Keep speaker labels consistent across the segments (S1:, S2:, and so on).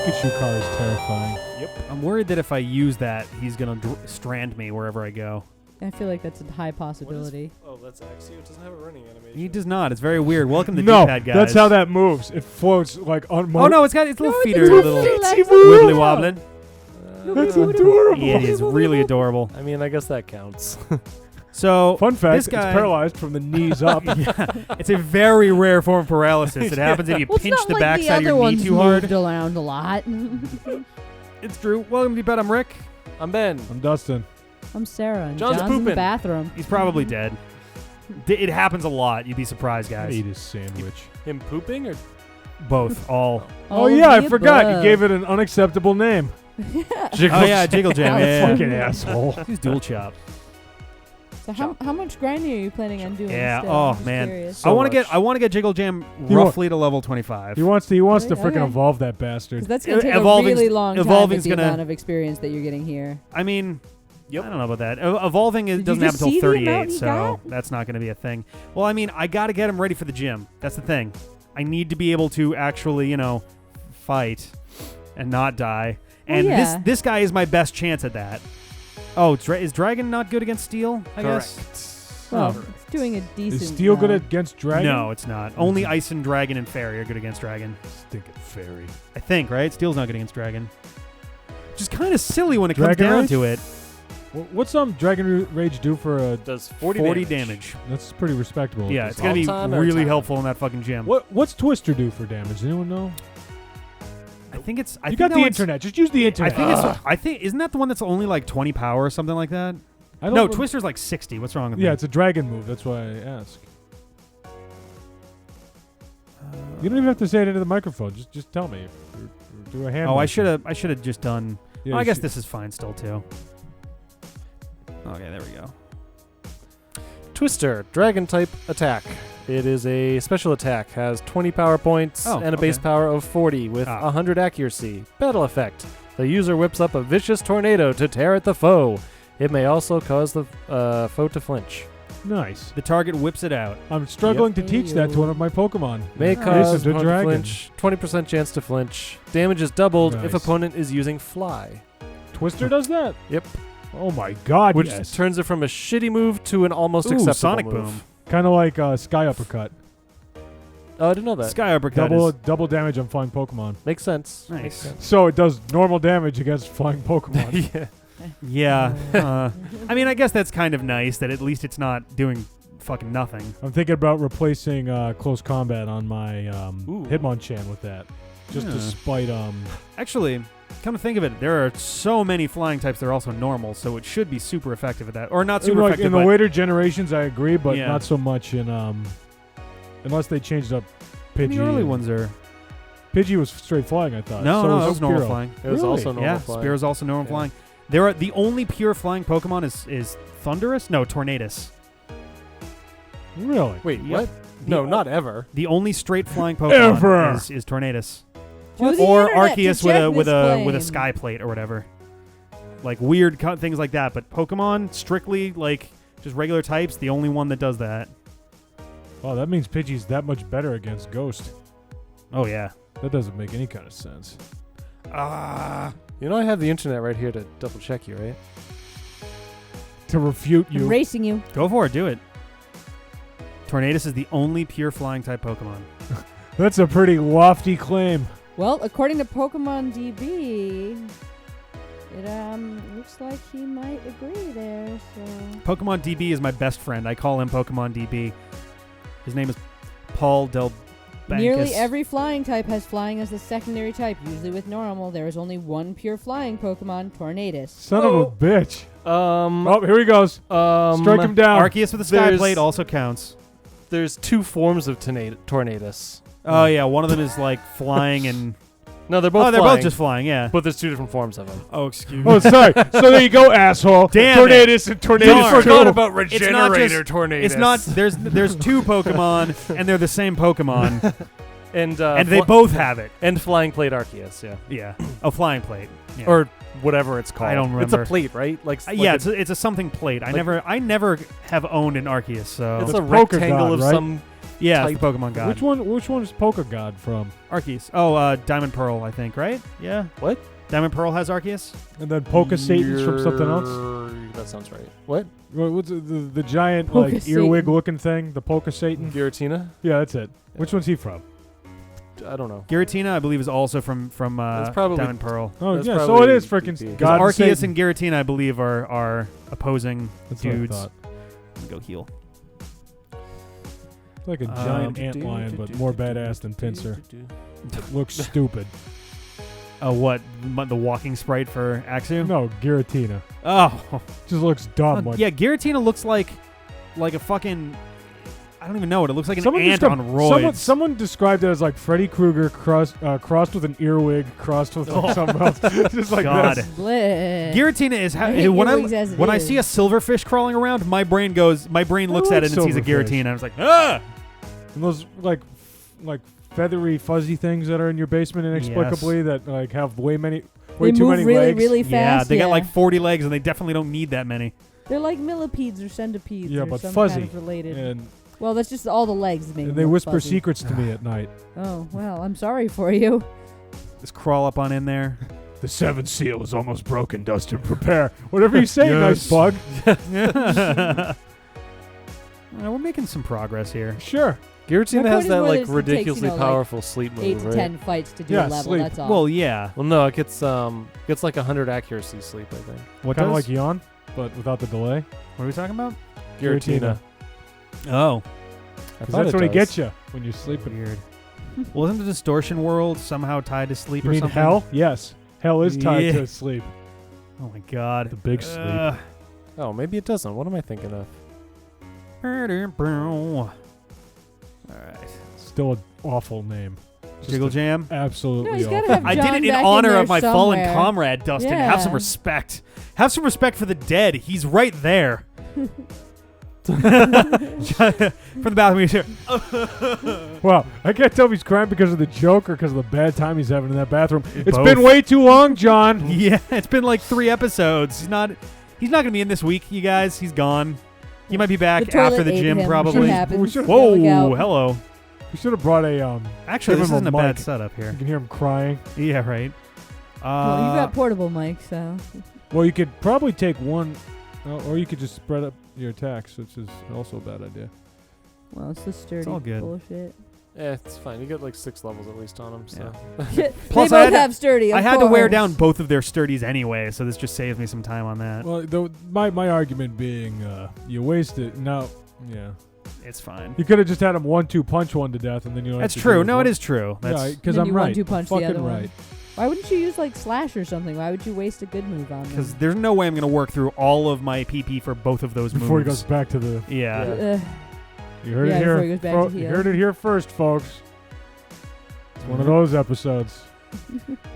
S1: Pikachu car is terrifying.
S2: Yep. I'm worried that if I use that, he's going to strand me wherever I go.
S3: I feel like that's a high possibility.
S4: That's Axio. It doesn't have a running animation.
S2: He does not. It's very weird. Welcome to
S1: No,
S2: D-pad, guys.
S1: that's how that moves. It floats like on.
S2: Oh, no, it's got its little feet are
S3: little
S2: wibbly wobbling.
S1: That's adorable.
S2: Yeah, it is really adorable.
S4: I mean, I guess that counts.
S2: So,
S1: fun fact,
S2: this guy,
S1: it's paralyzed from the knees up.
S2: Yeah, it's a very rare form of paralysis. It happens if you pinch the backside of your knee too hard.
S3: Around a lot.
S2: It's true. Welcome to D-pad. I'm Rick.
S4: I'm Ben.
S1: I'm Dustin.
S3: I'm Sarah. And
S4: John's
S3: in the
S4: pooping.
S3: bathroom.
S2: He's probably dead. It happens a lot. You'd be surprised,
S1: I
S2: guys.
S1: eat his sandwich.
S4: Him pooping or
S2: Both. All.
S1: Oh yeah, I forgot. You gave it an unacceptable name.
S4: Jiggle
S2: Oh, yeah, Jiggle Jam. Yeah,
S1: Fucking asshole.
S2: He's dual chop.
S3: So how much grinding are you planning on doing?
S2: Yeah.
S3: Still?
S2: Oh
S3: I'm just
S2: man.
S3: curious.
S2: I want to get Jiggle Jam roughly to level 25.
S1: He wants to
S3: Really?
S1: freaking
S3: Okay.
S1: evolve that bastard.
S3: 'Cause that's gonna take a
S2: Evolving's-
S3: really long time with
S2: evolving's
S3: the
S2: gonna-
S3: amount of experience that you're getting here.
S2: I mean,
S4: Yep.
S2: I don't know about that. Evolving
S3: Did you
S2: doesn't happen
S3: just
S2: until
S3: see the
S2: 38,
S3: amount he
S2: so
S3: got?
S2: that's not going to be a thing. Well, I mean, I got to get him ready for the gym. That's the thing. I need to be able to actually, fight and not die.
S3: Well,
S2: And
S3: yeah.
S2: this guy is my best chance at that. Oh, is Dragon not good against Steel, I guess?
S3: Well,
S2: Oh.
S3: it's doing a decent.
S1: Is Steel good
S3: job.
S1: against Dragon?
S2: No, it's not. Only Ice and Dragon and Fairy are good against Dragon.
S1: Stinking fairy.
S2: I think, right? Steel's not good against Dragon. Which is kind of silly when it
S1: Dragon
S2: comes down
S1: Rage?
S2: to it.
S1: What's Dragon Rage do for a?
S4: does 40
S2: damage.
S1: That's pretty respectable.
S2: Yeah, it's going to be
S4: All-time or
S2: really
S4: time?
S2: helpful in that fucking gym.
S1: What's Twister do for damage? Does anyone know?
S2: I think it's. I
S1: You
S2: think
S1: got
S2: that
S1: the
S2: one's-
S1: internet. Just use the
S2: I
S1: internet.
S2: think it's. I think isn't that the one that's only like 20 power or something like that?
S1: I don't
S2: No,
S1: know.
S2: Twister's like 60. What's wrong with
S1: Yeah,
S2: me?
S1: it's a dragon move. That's why I ask. You don't even have to say it into the microphone. Just tell me. Or do a hand.
S2: Oh, I
S1: motion.
S2: should have just done.
S1: Yeah,
S2: I
S1: you
S2: guess
S1: should-
S2: this is fine still too. Okay, there we go.
S4: Twister, dragon type attack. It is a special attack, has 20 power points
S2: Oh,
S4: and a base
S2: okay.
S4: power of 40 with 100 accuracy. Battle effect. The user whips up a vicious tornado to tear at the foe. It may also cause the foe to flinch.
S1: Nice.
S2: The target whips it out.
S1: I'm struggling to teach that to one of my Pokemon.
S4: May
S2: Nice.
S4: cause
S1: Listen to
S4: opponent to
S1: dragon.
S4: flinch. 20% chance to flinch. Damage is doubled if
S1: Nice.
S4: opponent is using fly.
S1: Twister does that?
S4: Yep.
S1: Oh my god,
S4: Which
S1: yes.
S4: turns it from a shitty move to an almost
S2: Ooh,
S4: acceptable
S2: Sonic
S4: move.
S2: Boom.
S1: Kind of like Sky Uppercut.
S4: Oh, I didn't know that.
S2: Sky Uppercut
S1: Double damage on flying Pokemon.
S4: Makes sense.
S2: Nice.
S4: Makes sense.
S1: So it does normal damage against flying Pokemon.
S4: Yeah.
S2: Yeah. I mean, I guess that's kind of nice that at least it's not doing fucking nothing.
S1: I'm thinking about replacing close combat on my
S4: Ooh.
S1: Hitmonchan with that. Just to
S2: Yeah.
S1: spite
S2: Actually, come to think of it, there are so many flying types that are also normal, so it should be super effective at that. Or not super
S1: like
S2: effective,
S1: in the
S2: but
S1: later generations I agree, but
S2: Yeah.
S1: not so much in unless they changed up Pidgey.
S2: the early ones are.
S1: Pidgey was straight flying, I thought.
S2: No,
S1: so
S2: no, that was normal
S1: Spearow.
S2: flying.
S4: It was
S1: Really?
S4: also normal
S2: Yeah,
S4: flying.
S2: Spear is also normal
S4: Yeah.
S2: flying. There are the only pure flying Pokemon is Thundurus? No, Tornadus.
S1: Really?
S4: Wait,
S2: Yep.
S4: what? No, not ever.
S2: The only straight flying Pokemon
S1: Ever.
S2: is Tornadus.
S3: To the
S2: Or
S3: internet to
S2: Arceus
S3: check
S2: with
S3: this
S2: a
S3: claim.
S2: sky plate or whatever. Like weird things like that, but Pokemon strictly like just regular types, the only one that does that.
S1: Oh, that means Pidgey's that much better against Ghost.
S2: Oh yeah.
S1: That doesn't make any kind of sense.
S4: You know I have the internet right here to double check you, right?
S1: To refute
S3: I'm
S1: you.
S3: racing you.
S2: Go for it, do it. Tornadus is the only pure flying type Pokemon.
S1: That's a pretty lofty claim.
S3: Well, according to Pokemon DB, it looks like he might agree there. So
S2: Pokemon DB is my best friend. I call him Pokemon DB. His name is Paul Del Bancas.
S3: nearly every flying type has flying as the secondary type. Usually with normal, there is only one pure flying Pokemon, Tornadus.
S1: Son of a bitch.
S4: Um,
S1: Oh, here he goes. Strike him down.
S2: Arceus with a sky
S4: There's-
S2: plate also counts.
S4: There's two forms of Tornadus.
S2: Oh yeah, one of them is like flying and
S4: No, they're both
S2: they're
S4: flying,
S2: both just flying. Yeah.
S4: but there's two different forms of them.
S2: Oh, excuse
S1: Oh, sorry. So there you go, asshole.
S2: Damn
S1: Tornadus and Tornadus.
S2: Darn.
S1: Forgot
S4: about
S2: It's not just-
S4: Tornadus.
S2: It's not. There's two Pokemon and they're the same Pokemon
S4: and
S2: and they both have it.
S4: and flying plate Arceus, yeah,
S2: Yeah. A flying plate. Yeah.
S4: or whatever it's called.
S2: I don't
S4: It's a
S2: remember.
S4: plate, right? Like
S2: yeah,
S4: a,
S2: it's a something plate. I
S4: like-
S2: never have owned an Arceus, so
S4: it's
S1: It's
S4: a
S1: Polka
S4: rectangle
S1: dot,
S4: of
S1: right?
S4: some
S2: Yeah,
S4: type.
S2: it's the Pokemon God.
S1: Which one is Poke God from?
S2: Arceus. Oh, Diamond Pearl, I think, right? Yeah.
S4: What?
S2: Diamond Pearl has Arceus?
S1: And then Poke Satan's from something else?
S4: That sounds right. What?
S1: What's the giant
S3: Poke
S1: like
S3: Satan.
S1: earwig looking thing? The Poke Satan?
S4: Giratina?
S1: Yeah, that's it.
S4: Yeah.
S1: Which one's he from?
S4: I don't know.
S2: Giratina, I believe, is also from
S4: That's probably-
S2: Diamond Pearl.
S1: Oh
S4: That's
S1: yeah, so
S4: probably
S1: it is
S4: PP.
S1: freaking
S2: 'Cause
S1: God and
S2: Arceus
S1: Satan.
S2: and Giratina, I believe, are opposing
S1: That's what I
S2: dudes.
S1: thought.
S2: Let me go heal.
S1: It's like a giant antlion, but more badass than Pinsir. Looks stupid.
S2: Oh, what? The walking sprite for Axu?
S1: No, Giratina.
S2: Oh.
S1: Just looks dumb.
S2: Yeah, Giratina looks like a fucking... I don't even know what it looks like. An
S1: Someone
S2: ant
S1: described-
S2: on roids.
S1: Someone described it as like Freddy Krueger crossed with an earwig, crossed with like something else. Just like
S2: God.
S1: this.
S3: Bleh.
S2: Giratina is how
S3: I hate
S2: when
S3: earwigs as it
S2: I
S3: is.
S2: see a silverfish crawling around, my brain looks
S1: I
S2: at
S1: like
S2: it and sees a
S1: silverfish.
S2: Giratina. I was like, ah.
S1: And those like feathery, fuzzy things that are in your basement inexplicably that like have way
S3: They
S1: too
S3: move
S1: many
S3: really,
S1: legs.
S3: really
S2: Yeah,
S3: fast.
S2: they got like 40 legs, and they definitely don't need that many.
S3: They're like millipedes or centipedes.
S1: Yeah,
S3: or
S1: but
S3: some
S1: fuzzy.
S3: Kind of related.
S1: and
S3: Well, that's just all the legs that make
S1: and
S3: them
S1: they
S3: look
S1: whisper
S3: fuzzy.
S1: secrets to me at night.
S3: Oh well, I'm sorry for you.
S2: Just crawl up on in there.
S1: The seventh seal is almost broken, Dustin. Prepare. Whatever you say, nice bug.
S2: We're making some progress here.
S1: Sure.
S4: Giratina
S3: My
S4: has
S3: point
S4: that
S3: is more
S4: like
S3: that it takes,
S4: ridiculously
S3: like,
S4: powerful sleep move,
S3: 8 to
S4: right?
S3: 10 fights to do
S1: Yeah,
S3: a level.
S1: sleep.
S3: That's all.
S2: Well, yeah.
S4: Well, no, it gets like 100 accuracy sleep, I think.
S2: What
S1: Kind of
S2: does?
S1: like Yawn, but without the delay.
S2: What are we talking about?
S1: Giratina.
S2: Oh,
S4: I
S1: 'Cause
S4: thought
S1: that's
S4: it
S1: what he
S4: does.
S1: gets you when you're sleeping.
S2: weird. Well, isn't the distortion world somehow tied to sleep
S1: You
S2: or
S1: mean
S2: something?
S1: hell? Yes. Hell is tied
S2: Yeah.
S1: to sleep.
S2: Oh my God.
S1: The big sleep.
S4: Oh, maybe it doesn't. What am I thinking of?
S2: All right.
S1: Still an awful name. Just
S2: Jiggle
S1: a-
S2: Jam.
S1: Absolutely
S3: No, he's
S1: awful.
S3: gotta have
S2: I
S3: John
S2: did it in
S3: back
S2: honor
S3: there
S2: of my fallen
S3: somewhere.
S2: comrade, Dustin. Have some
S3: Yeah.
S2: respect. Have some respect for the dead. He's right there. From the bathroom, he's here.
S1: Well, I can't tell if he's crying because of the joke or because of the bad time he's having in that bathroom. It's
S2: Both.
S1: been way too long, John.
S2: Yeah, it's been like 3 episodes. He's not gonna be in this week, you guys. He's gone. He might be back
S3: The toilet
S2: after the
S3: ate
S2: gym,
S3: him.
S2: probably.
S3: Shit happens.
S1: We should-
S2: Whoa,
S3: Look out.
S2: hello.
S1: We should have brought a
S2: Actually,
S1: Give
S2: this
S1: him a
S2: isn't a bad
S1: mic.
S2: setup here.
S1: You can hear him crying.
S2: Yeah, right.
S3: Well, you've got portable mic, so.
S1: Well, you could probably take one, or you could just spread up your attacks, which is also a bad idea.
S3: Well, it's the sturdy
S2: all good.
S3: bullshit.
S4: Yeah, it's fine. You got like 6 levels at least on them, so.
S2: Plus,
S3: they
S2: I
S3: both
S2: had-
S3: have sturdy.
S2: I
S3: of
S2: had to wear
S3: course.
S2: down both of their sturdies anyway, so this just saves me some time on that.
S1: Well, my argument being, you wasted. No, yeah,
S2: It's fine.
S1: you could have just had him 1-2 punch one to death, and then you don't.
S2: That's
S1: have to
S2: true.
S1: do
S2: No,
S1: one.
S2: it is true.
S1: Yeah,
S2: That's
S1: because
S3: Then
S1: I'm
S3: you
S1: right.
S3: 1-2 punch the
S1: Fucking
S3: other one.
S1: right.
S3: Why wouldn't you use like slash or something? Why would you waste a good move on them?
S2: because there's no way I'm gonna work through all of my PP for both of those
S1: Before he
S2: moves.
S1: goes back to the.
S2: Yeah.
S3: Ugh.
S1: You heard
S3: Yeah,
S1: it
S3: before
S1: here.
S3: he goes back
S1: Fo-
S3: to
S1: you
S3: heal.
S1: heard it here first, folks. It's one of those episodes.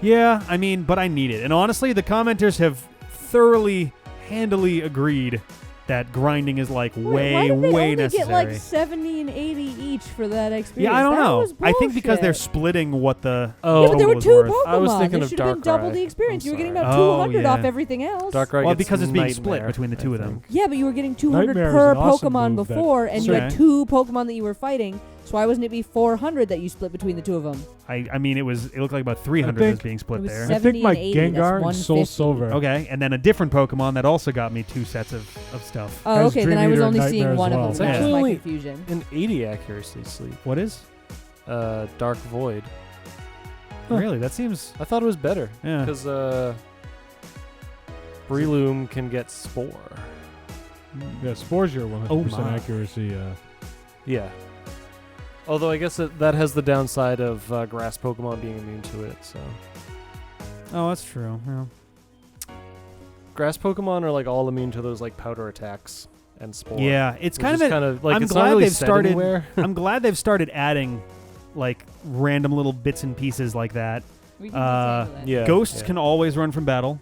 S2: Yeah, I mean, but I need it. And honestly, the commenters have thoroughly, handily agreed that grinding is like
S3: Wait,
S2: way,
S3: why did they
S2: way
S3: only
S2: necessary.
S3: get like 70 and 80 each for that experience?
S2: Yeah, I don't
S3: That
S2: know.
S3: was
S2: I think because they're
S3: bullshit.
S2: splitting what the
S4: Oh,
S3: Yeah, but there were
S2: total
S3: 2
S2: was worth.
S3: Pokemon.
S4: I was thinking
S3: They
S4: of
S3: should have been double
S4: Darkrai.
S3: the experience.
S4: I'm
S3: You were getting
S4: sorry.
S3: about
S2: Oh,
S3: 200
S2: yeah.
S3: off everything else.
S4: Darkrai
S2: Well,
S4: gets
S2: because it's being split
S4: Nightmare,
S2: between the
S4: I
S2: two of them.
S4: think.
S3: Yeah, but you were getting 200
S1: Nightmare is
S3: per
S1: an awesome
S3: Pokemon
S1: move that-
S3: before, and you had
S2: Okay.
S3: 2 Pokemon that you were fighting. So why wasn't it be 400 that you split between the 2 of them?
S2: I mean, it looked like about 300
S1: think
S2: was being
S3: It
S2: split
S3: was
S2: there.
S1: I
S3: 70
S1: think my
S3: and 80, that's
S1: Gengar and Soul
S3: 150.
S1: Silver.
S2: Okay, and then a different Pokemon that also got me 2 sets of stuff.
S3: Oh,
S1: Has
S3: okay. Then
S1: Dream
S3: I was
S1: Eater
S3: only
S1: and
S3: seeing
S1: Nightmare
S3: one
S1: as
S3: of
S1: well.
S3: them. That
S2: Yeah.
S3: was my
S4: Actually-
S3: confusion.
S4: An 80 accuracy sleep.
S2: What is?
S4: Dark Void.
S2: Really? That seems.
S4: I thought it was better
S2: Yeah.
S4: because Breloom can get Spore.
S1: Yeah, Spore's your 100%
S2: my.
S1: accuracy.
S4: Yeah. Although I guess that has the downside of grass Pokemon being immune to it. So
S2: Oh, that's true. Yeah.
S4: grass Pokemon are like all immune to those like powder attacks and Spore.
S2: Yeah, it's
S4: which
S2: kind
S4: is
S2: of.
S4: kind of like
S2: I'm
S4: it's
S2: glad
S4: not really
S2: they've
S4: set
S2: started-
S4: anywhere.
S2: I'm glad they've started adding like random little bits and pieces like that.
S3: We
S2: can Uh,
S3: get to that.
S4: Yeah.
S2: Ghosts
S4: yeah.
S2: can always run from battle.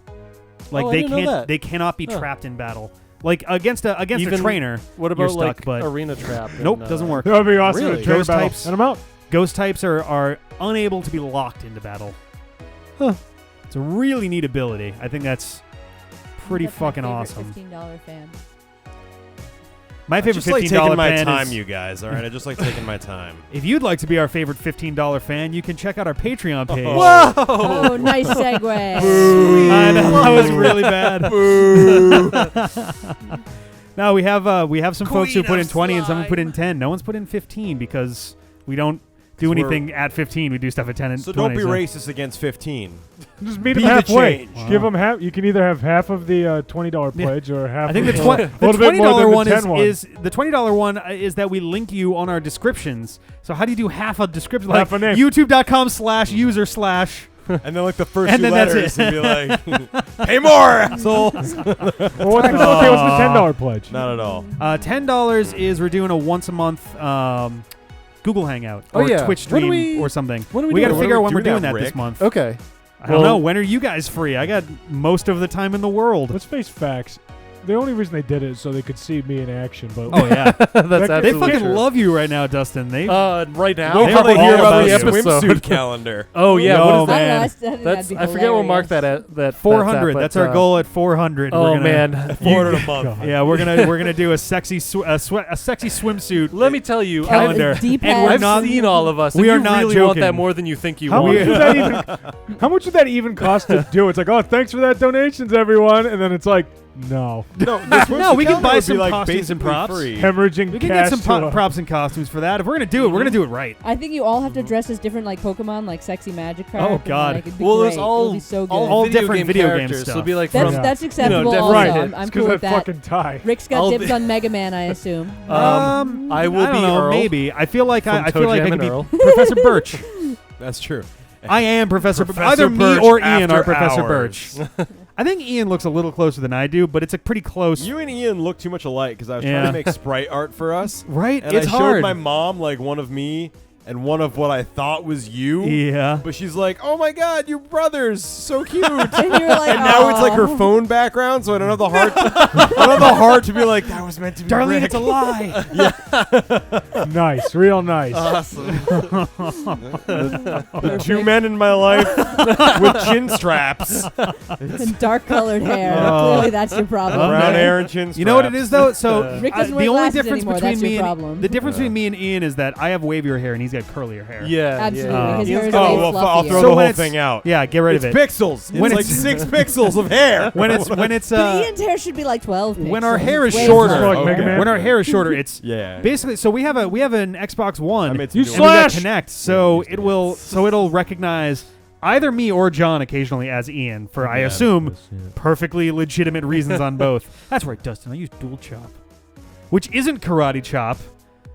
S2: Like
S4: Oh, I
S2: they
S4: didn't know
S2: can't.
S4: that.
S2: They cannot be
S4: Huh.
S2: trapped in battle. Like against a
S4: Even-
S2: trainer.
S4: What
S2: You're
S4: about
S2: stuck,
S4: like
S2: but-
S4: Arena Trap?
S2: Nope,
S4: and,
S2: doesn't work.
S1: That would be awesome.
S4: Really?
S1: in a trainer
S2: Ghost
S1: battle.
S2: types?
S1: And I'm out.
S2: Ghost types are unable to be locked into battle.
S1: Huh.
S2: It's a really neat ability. I think that's pretty
S3: That's my
S2: fucking
S3: favorite
S2: awesome.
S3: $15 fan.
S2: My favorite
S5: just like
S2: $15
S5: taking my
S2: fan
S5: time,
S2: is,
S5: you guys. All right, I just like taking my time.
S2: if you'd like to be our favorite $15 fan, you can check out our Patreon page.
S5: Whoa!
S3: Oh, nice segue.
S2: I know, that was really bad. No, we have some folks who put in 20 and some who put in 10. No one's put in 15 because we don't do anything at 15. We do stuff at 10 and
S5: So
S2: 20.
S5: don't be racist against 15.
S1: Just meet
S5: Be
S1: them
S5: the
S1: halfway.
S5: change.
S1: Give them half. You can either have half of the $20 pledge or half.
S2: I think the
S1: of
S2: $20
S1: a little bit more than
S2: one
S1: the 10 one.
S2: is the $20 one is that we link you on our descriptions. So how do you do half a description?
S1: Half
S2: Like
S1: a name.
S2: YouTube.com/user/
S5: And then like the first
S2: And
S5: two
S2: then that's
S5: letters
S2: it.
S5: and be like, pay more, assholes.
S1: Well, what's the $10 pledge?
S5: Not at all.
S2: $10 is we're doing a once a month Google Hangout
S4: Oh,
S2: or
S4: yeah.
S2: Twitch
S4: When do
S2: stream
S4: we-
S2: or something.
S4: when do we
S2: We
S4: do
S2: got to
S4: it?
S2: figure out when
S5: When
S2: we're
S5: are we doing
S2: doing
S5: that,
S2: that this
S5: Rick?
S2: month.
S4: Okay.
S2: I don't
S4: Well-
S2: know. When are you guys free? I got most of the time in the world.
S1: Let's face facts. The only reason they did it is so they could see me in action. But
S2: Oh yeah,
S4: That's
S1: They
S2: they
S4: absolutely
S2: fucking
S4: true.
S2: love you right now, Dustin. They
S4: Right now.
S5: Wait
S2: They
S5: till
S2: are
S5: they hear
S2: all
S5: about
S2: about
S5: the
S2: you.
S5: swimsuit calendar.
S4: Oh yeah.
S2: No,
S4: What is
S3: I don't know,
S2: man.
S3: I think
S4: That's
S3: that'd be
S4: I forget what mark
S3: hilarious.
S4: that
S2: 400.
S4: but,
S2: That's our goal at 400.
S4: Oh
S2: We're gonna,
S4: man.
S5: 400 a month.
S1: God.
S2: Yeah, we're gonna do a sexy swimsuit.
S4: Let me tell you,
S2: Calendar.
S3: Deep
S2: And we're
S3: hats.
S2: not-
S4: I've seen all of us.
S2: We
S4: and
S2: are
S4: you
S2: not
S4: really want
S2: joking.
S4: that more than you think you
S1: how
S4: want.
S1: much would that even? How much would that even cost to do? It's like, oh, thanks for that donations, everyone, and then it's like, no,
S5: No, the
S2: No, we can
S5: calendar
S2: buy
S5: would be,
S2: some
S5: like,
S2: costumes and
S5: basically
S2: props.
S5: free.
S1: hemorrhaging
S2: We can
S1: cash
S2: get some
S1: to a-
S2: props and costumes for that. If we're gonna do it, we're gonna do it right.
S3: I think you all have to dress as different, like Pokemon, like sexy Magikarp.
S2: Oh,
S3: and,
S2: God.
S3: like, it'd be
S4: Well,
S3: great.
S4: there's all
S3: It'll be so good.
S2: all different video game
S4: characters.
S2: stuff.
S4: So it'll be like
S3: that's
S4: from
S3: that's acceptable.
S4: different-
S3: also.
S1: right.
S3: I'm
S1: It's
S3: cool
S1: because
S3: with
S1: that
S3: that.
S1: fucking tie.
S3: Rick's got
S4: I'll
S3: dibs
S4: be-
S3: on Mega Man, I assume.
S4: I will
S2: don't
S4: be
S2: know,
S4: Earl.
S2: maybe. I feel like
S4: from
S2: I feel like I
S4: ToeJam
S2: can
S4: and
S2: be
S4: Earl.
S2: Professor Birch.
S5: That's true.
S2: I am Professor Birch.
S5: Professor
S2: Either me
S5: Birch
S2: or Ian are
S5: after
S2: Professor
S5: hours.
S2: Birch. I think Ian looks a little closer than I do, but it's a pretty close.
S5: You and Ian look too much alike because I was
S2: Yeah.
S5: trying to make sprite art for us.
S2: Right?
S5: And
S2: It's
S5: I showed
S2: hard.
S5: my mom like one of me and one of what I thought was you.
S2: Yeah.
S5: But she's like, "Oh my God, you're brothers, so cute."
S3: And you're like,
S5: And now it's like her
S3: "Aw."
S5: phone background, so I don't have the heart. I don't have the heart to be like, "That was meant to be."
S2: Darlene,
S5: Rick."
S2: it's a lie.
S1: Nice, real nice.
S4: Awesome.
S5: Two men in my life with chin straps,
S3: And dark-colored hair.
S2: Oh.
S3: Clearly, that's your problem.
S5: brown hair and chin straps.
S2: You know what it is though? So
S3: Rick doesn't
S2: the
S3: wear
S2: only
S3: glasses
S2: difference
S3: anymore.
S2: between
S3: That's
S2: me
S3: your
S2: and
S3: problem.
S2: the difference between me and Ian is that I have wavier hair and he's got curlier hair.
S4: Yeah.
S3: Absolutely.
S4: Yeah.
S3: His
S2: Ian's
S3: hair is
S2: got-
S3: way
S5: Oh, well, I'll
S3: fluffier.
S5: throw
S2: So
S5: the
S2: when
S5: whole
S2: it's-
S5: thing out.
S2: Yeah, get rid
S5: It's
S2: of it.
S5: pixels.
S2: When
S5: It's like
S2: it's-
S5: 6 pixels of hair.
S2: When it's
S3: But Ian's hair should be like 12 pixels.
S2: when our hair is
S3: It's way
S2: shorter.
S1: Like
S3: fluffier.
S1: Mega Man.
S2: When our hair is shorter, it's
S5: Yeah.
S2: basically so we have an Xbox One.
S5: I made
S1: You
S5: some
S2: and we got
S1: slash!
S2: Connect, so it'll recognize either me or John occasionally as Ian for I
S5: Yeah.
S2: assume perfectly legitimate reasons on both. That's right, Dustin. I use Dual Chop, which isn't Karate Chop.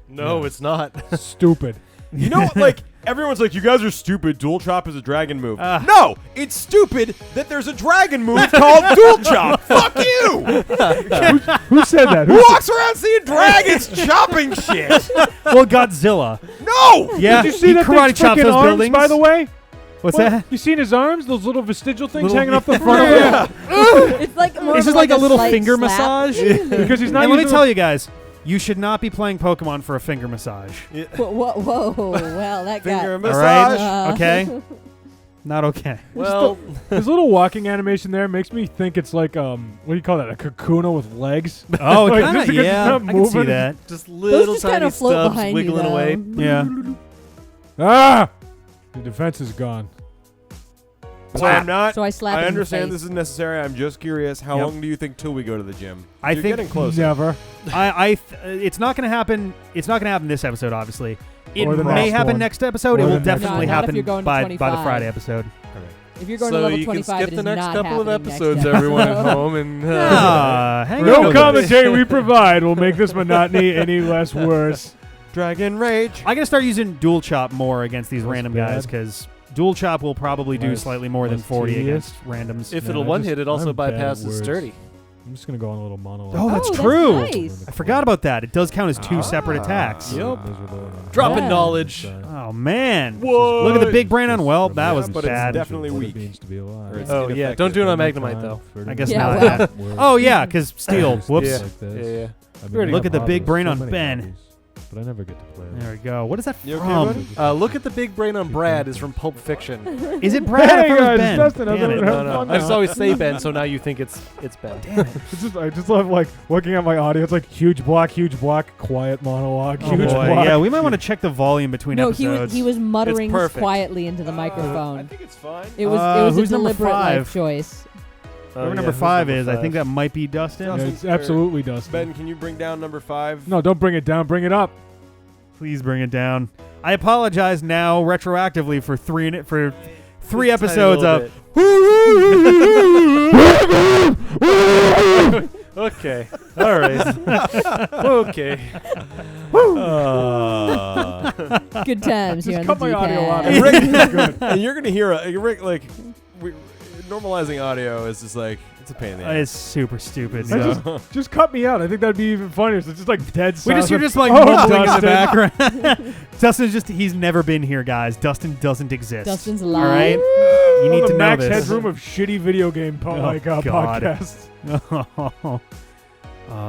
S4: No, it's not.
S1: Stupid.
S5: You know, like, everyone's like, you guys are stupid. Dual Chop is a dragon move.
S2: Ah.
S5: No, it's stupid that there's a dragon move called Dual Chop. Fuck you!
S1: Who said that?
S5: Who walks around seeing dragons chopping shit?
S2: Well, Godzilla.
S5: No!
S2: Yeah,
S1: Did you see
S2: he
S1: that
S2: karate
S1: thing's
S2: chops
S1: freaking
S2: those
S1: arms,
S2: buildings.
S1: by the way?
S2: What's
S1: What?
S2: that?
S1: You seen his arms? Those little vestigial things
S2: Little-
S1: hanging off the front
S5: Yeah.
S1: of it?
S3: It's like more
S2: This
S3: of
S2: is like a little
S3: slight
S2: finger
S3: slap.
S2: massage.
S1: Because he's not
S2: And let me
S1: using
S2: tell you guys, you should not be playing Pokemon for a finger massage.
S3: Whoa. Well, that
S5: Finger
S3: got...
S2: All right?
S5: massage.
S2: Okay? Not okay.
S4: Well,
S1: his little walking animation there makes me think it's like what do you call that? A Kakuna with legs.
S2: Oh,
S1: Like,
S2: kind
S1: just
S2: of,
S1: because
S2: yeah.
S1: it's not
S2: I can see
S1: moving.
S2: that.
S4: just little
S3: just
S4: tiny
S3: kinda float
S4: stubs
S3: behind you,
S4: wiggling
S3: though.
S4: away.
S2: Yeah.
S1: Ah, the defense is gone.
S5: So I'm not.
S3: So I slap him
S5: I
S3: in the
S5: understand
S3: face.
S5: this is necessary. I'm just curious. How
S2: Yep.
S5: long do you think till we go to the gym?
S2: I
S5: You're
S2: think
S5: getting closer.
S1: Never.
S2: it's not going to happen. It's not going to happen this episode, obviously. It
S1: Or the
S2: may
S1: next
S2: happen
S1: one.
S2: next episode.
S1: Or
S2: It will
S1: the next
S2: definitely
S3: one. No, not if
S2: happen
S3: you're going to
S2: by the
S3: 25.
S2: Friday episode.
S3: If you're going
S4: So
S3: to level
S4: you can
S3: 25,
S4: skip
S3: it
S4: the
S3: is
S4: next
S3: not
S4: couple of
S3: happening next
S4: episodes, everyone at
S3: episode.
S4: home, and
S2: Hang
S1: No
S2: on.
S1: commentary we provide will make this monotony any less worse.
S5: Dragon Rage.
S2: I got to start using Dual Chop more against these
S1: That's
S2: random
S1: bad.
S2: guys because Dual Chop will probably do
S1: Less-
S2: slightly more than
S1: less
S2: 40
S1: tedious.
S2: against randoms.
S4: if
S1: Man,
S4: it'll
S1: I
S4: one
S1: just-
S4: hit, it also
S1: I'm bad at
S4: bypasses
S1: words.
S4: sturdy.
S1: I'm just gonna go on a little monologue.
S2: Oh, that's
S3: Oh,
S2: true.
S3: nice.
S2: I forgot about that. It does count as two separate attacks.
S4: Yep.
S1: Those were the-
S4: Dropping
S3: Yeah.
S4: knowledge.
S2: Oh, man.
S5: What?
S2: Look at the big brain on. Well, that
S5: Yeah,
S2: was
S5: but it's
S2: bad.
S5: definitely
S1: What it
S5: weak.
S1: means to be alive.
S5: Or it's
S4: Oh, yeah.
S5: ineffective.
S4: Don't do it on
S1: Time
S4: Magnemite, though.
S1: for
S2: I guess
S3: Yeah,
S2: not.
S3: well.
S2: Oh, yeah, because steel. Whoops.
S4: Yeah.
S1: Like this.
S4: Yeah, yeah.
S1: I mean,
S4: Look
S1: we
S2: at
S1: have
S2: the big
S1: hobbies,
S2: brain
S1: so
S2: on
S1: many
S2: Ben.
S1: hobbies. but I never get to play it.
S2: There we go. What is that
S5: You okay,
S2: from?
S5: buddy?
S4: Look at the big brain on Brad is from Pulp Fiction.
S2: Is it Brad? I
S1: Hey
S2: thought it was
S1: guys,
S2: Ben.
S1: Dustin, how's
S2: Damn it.
S1: everyone?
S4: No,
S1: fun
S4: I just
S1: now.
S4: always say Ben, so now you think it's Ben.
S1: I just love like looking at my audio. It's like huge block, quiet monologue,
S2: Oh
S1: huge
S2: boy.
S1: block.
S2: Yeah, we might want to check the volume between
S3: No,
S2: episodes.
S3: he was muttering
S4: perfect.
S3: quietly into the
S5: I
S3: microphone.
S5: think it's fine.
S3: It was a
S2: who's number
S3: deliberate life
S2: 5?
S3: choice.
S2: Whoever number 5 is, I think that might be Dustin.
S1: Yeah,
S5: Dustin,
S1: it's absolutely Dustin.
S5: Ben, can you bring down number 5?
S1: No, don't bring it down. Bring it up.
S2: Please bring it down. I apologize now retroactively for three episodes of.
S4: Okay. All right. Okay.
S3: Good times here on
S1: cut
S3: the
S1: my audio out.
S3: D-pad.
S5: And, Rick, and you're gonna hear Rick like normalizing audio is just like it's a pain in the ass.
S2: It's super stupid.
S1: I
S2: So.
S1: Just cut me out. I think that'd be even funnier. So it's just like dead silence.
S2: You're just like
S1: Oh,
S2: mumbling in the
S1: Dustin.
S2: background. Dustin's he's never been here, guys. Dustin doesn't exist.
S3: Dustin's
S2: All
S3: alive.
S2: right? You need
S1: the
S2: to know
S1: max
S2: this.
S1: headroom of shitty video game
S2: God.
S1: podcasts.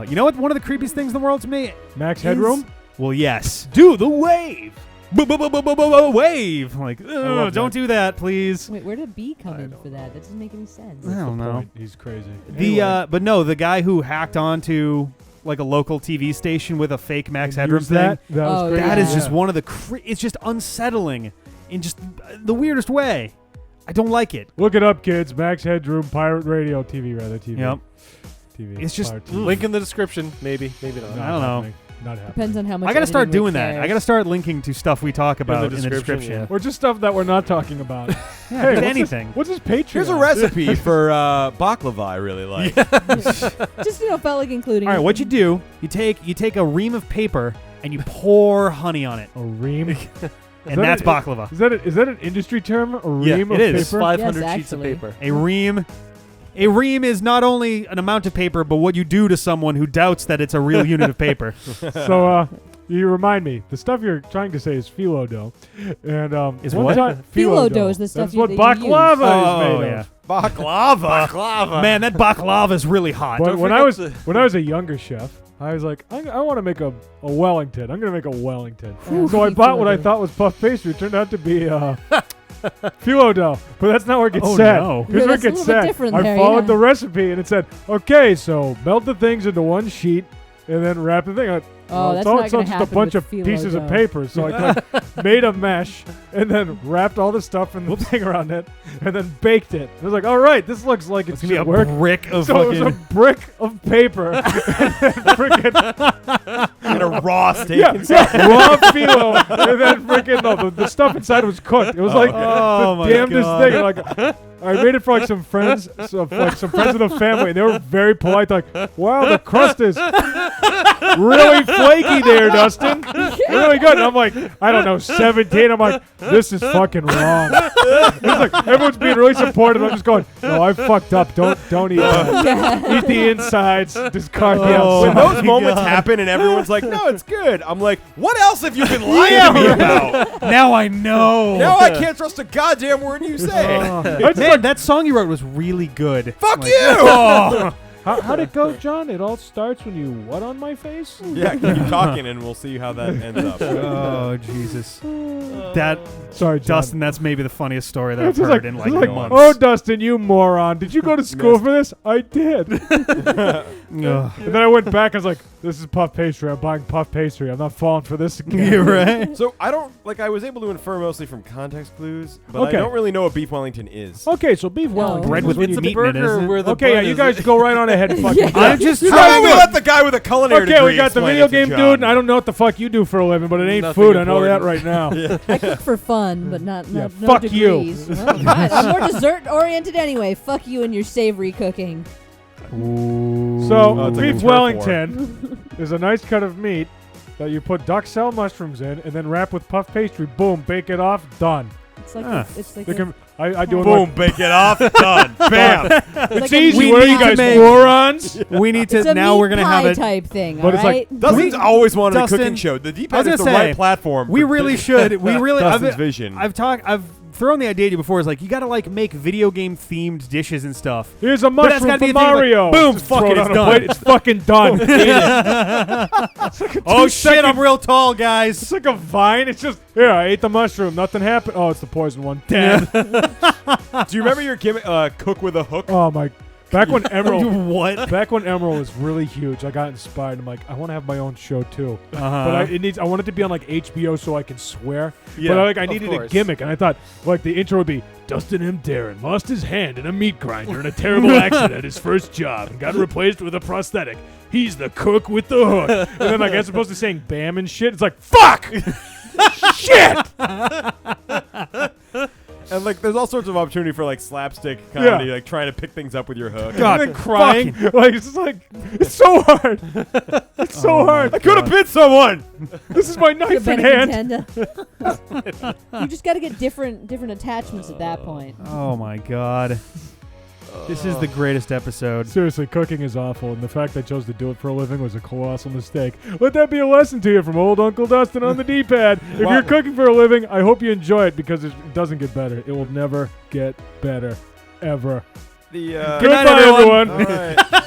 S2: You know what? One of the creepiest things in the world to me.
S1: Max headroom.
S2: Well, yes. Do the wave. Wave. Like,
S1: love
S2: don't
S1: that.
S2: do that, please.
S3: Wait, where did B come in for that? That doesn't make any sense.
S2: I don't know.
S1: He's crazy.
S2: But no, the guy who hacked onto like a local TV station with a fake Max Headroom
S1: Use
S2: thing.
S1: That was
S3: Oh,
S1: crazy.
S2: That is
S3: Yeah.
S2: just one of the. It's just unsettling in just the weirdest way. I don't like it.
S1: Look it up, kids. Max Headroom Pirate Radio TV, rather TV.
S2: Yep.
S1: TV.
S2: It's just-
S1: Pirate TV.
S4: Link in the description. Maybe not.
S1: Not
S2: I don't know.
S1: happening. Not happening.
S3: Depends on how much.
S2: I gotta start
S3: editing
S2: doing
S3: Rick
S2: that. I
S3: cares.
S2: gotta start linking to stuff we talk about in the
S4: description,
S2: description.
S1: Or just stuff that we're not talking about.
S2: Yeah,
S1: Hey,
S2: just
S1: what's
S2: anything.
S1: What's his Patreon?
S5: Here's a recipe for baklava I really like.
S3: Just felt like including.
S2: All right,
S3: it.
S2: what you do? You take a ream of paper and you pour honey on it,
S1: A ream.
S2: and that's baklava.
S1: Is that an industry term? A
S2: Yeah,
S1: ream
S2: it
S1: of
S2: is.
S1: paper?
S4: 500
S3: Yes,
S4: sheets of
S3: actually.
S4: paper.
S2: A ream is not only an amount of paper, but what you do to someone who doubts that it's a real unit of paper.
S1: So, you remind me. The stuff you're trying to say is phyllo dough, and
S2: Is
S1: one
S2: what?
S1: time-
S3: Phyllo dough is the stuff
S1: That's
S3: you-
S1: what
S3: that you use.
S1: baklava is made
S2: yeah.
S1: of.
S5: Baklava.
S2: Man, that baklava is really hot.
S1: But
S4: Don't
S1: when
S4: forget
S1: I was a younger chef, I was like, I want to make a Wellington. I'm gonna make a Wellington.
S3: Oh,
S1: So I bought what I
S3: phyllo dough.
S1: thought was puff pastry. It turned out to be phyllo dough. But that's not where it gets
S2: Oh,
S1: sad.
S2: no.
S1: Here's
S3: Yeah,
S1: where it
S3: that's a
S1: gets
S3: little bit
S1: sad.
S3: different
S1: I
S3: there,
S1: followed
S3: yeah.
S1: the recipe and it said, okay, so melt the things into one sheet and then wrap the thing.
S3: Oh, that's
S1: so
S3: not
S1: it's
S3: gonna
S1: just a
S3: happen
S1: bunch
S3: with
S1: of
S3: phyllo
S1: pieces of
S3: dough.
S1: paper. So I made a mesh and then wrapped all the stuff in the thing around it and then baked it. I was like, all right, this looks like
S2: It's
S1: it
S2: gonna be
S1: should
S2: a
S1: work.
S2: brick of
S1: So it was a
S2: fucking.
S1: brick of paper. Frickin'
S5: And a raw steak
S1: yeah,
S5: inside.
S1: raw phyllo. And then frickin' no, the stuff inside was cooked. It was like
S2: Oh, my
S1: the damnedest
S2: God.
S1: thing. Like I made it for like some friends, like some friends of the family, and they were very polite. Like, wow, the crust is really flaky there, Dustin. Really good. And I'm like, I don't know, 17. I'm like, this is fucking wrong. It's like everyone's being really supportive. I'm just going, no, I fucked up. Don't eat that. Eat the insides. Discard the
S2: Oh,
S5: When
S1: outside.
S5: those moments happen and everyone's like, no, it's good. I'm like, what else have you been lying to me about?
S2: Now I know.
S5: Now I can't trust a goddamn word you say.
S1: I just
S2: Man, that song you wrote was really good.
S5: Fuck
S2: Like-
S5: you!
S2: Oh.
S1: How'd it go, John? It all starts when you what on my face?
S5: Yeah, keep talking and we'll see how that ends up.
S2: Oh, Jesus. That,
S1: Sorry, John.
S2: Dustin, that's maybe the funniest story that I've
S1: It's just
S2: heard in like
S1: it's like,
S2: months.
S1: oh, Dustin, you moron. Did you go to school for this? I did.
S2: Ugh.
S1: And then I went back. I was like, this is puff pastry. I'm buying puff pastry. I'm not falling for this again.
S2: You're right.
S5: So I don't, like, I was able to infer mostly from context clues, but
S1: Okay.
S5: I don't really know what beef Wellington is.
S1: Okay, so beef Wellington.
S2: Bread
S1: is
S2: with
S1: when
S2: meat
S1: you-
S2: in it,
S4: burger
S2: isn't it?
S4: where the
S1: Okay, yeah,
S4: bun
S1: you
S4: is-
S1: guys go right on ahead and fucking.
S2: I'm just
S5: How
S2: trying
S5: about we
S2: to.
S5: let the guy with a culinary
S1: Okay,
S5: degree
S1: we got the
S5: explain
S1: video
S5: it to
S1: game
S5: John?
S1: dude, and I don't know what the fuck you do for a living, but it ain't
S4: Nothing
S1: food. I know that
S4: important.
S1: right now.
S3: I cook for fun, but not
S1: Yeah,
S3: no
S1: fuck you.
S3: degrees. Well, fine. I'm more dessert oriented anyway. Fuck you and your savory cooking.
S1: So
S5: it's like a
S1: beef
S5: turf
S1: Wellington is a nice cut of meat that you put duck-shell mushrooms in, and then wrap with puff pastry. Boom, bake it off. Done.
S3: It's like
S2: Ah.
S3: it's like
S1: They
S3: a,
S1: can- I do it
S5: Boom,
S1: like,
S5: bake it off, done. Bam.
S1: it's
S3: like a
S1: easy.
S2: We
S1: What are
S2: need
S1: you
S2: to
S1: guys,
S2: make-
S1: morons?
S2: We need
S3: it's
S2: to.
S3: a
S2: Now
S3: meat
S2: we're gonna
S3: pie
S2: have it.
S3: type thing.
S1: But it's like-
S3: alright?
S5: Dustin's always wanted
S2: Dustin-
S5: a cooking show. The
S2: I was
S5: D-pad is
S2: gonna
S5: the
S2: say,
S5: right platform.
S2: We
S5: for
S2: really should. We really.
S5: Dustin's vision.
S2: I've thrown the idea to you before. Is like you got to like make video game themed dishes and stuff.
S1: Here's a
S2: But that's
S1: mushroom
S2: gotta be
S1: for
S2: a thing, like,
S1: Mario.
S2: boom,
S1: Just
S2: fuck
S1: throw
S2: it, it's
S1: on a
S2: done.
S1: plate. It's fucking done.
S2: Oh shit!
S1: 2-second
S2: I'm real tall, guys.
S1: It's like a vine. It's just I ate the mushroom. Nothing happened. Oh, it's the poison one. Damn.
S5: Do you remember your gimmick, cook with a hook?
S1: Oh my. Back when Emerald.
S2: What?
S1: Back when Emerald was really huge, I got inspired. I'm like, I want to have my own show too.
S2: Uh-huh.
S1: But I want it to be on like HBO so I can swear.
S5: Yeah,
S1: but I
S5: of
S1: needed a
S5: course.
S1: gimmick, and I thought like the intro would be Dustin M. Darren lost his hand in a meat grinder in a terrible accident at his first job and got replaced with a prosthetic. He's the cook with the hook. And then like as opposed to saying bam and shit, it's like fuck, shit.
S5: And like, there's all sorts of opportunity for like slapstick comedy, like trying to pick things up with your hook.
S1: God,
S2: And then
S1: crying. Like it's just like it's so hard. It's so hard.
S5: I could have bit someone.
S1: This is my
S3: Could
S1: knife
S3: have
S1: in
S3: been a
S1: hand.
S3: contender. You just got to get different attachments at that point.
S2: Oh my god. This is the greatest episode.
S1: Seriously, cooking is awful, and the fact I chose to do it for a living was a colossal mistake. Let that be a lesson to you from old Uncle Dustin on the D-pad. If
S5: Wow.
S1: you're cooking for a living, I hope you enjoy it because it doesn't get better. It will never get better, ever.
S5: The
S2: Good night,
S1: Goodbye,
S2: everyone.
S1: everyone.
S5: all right.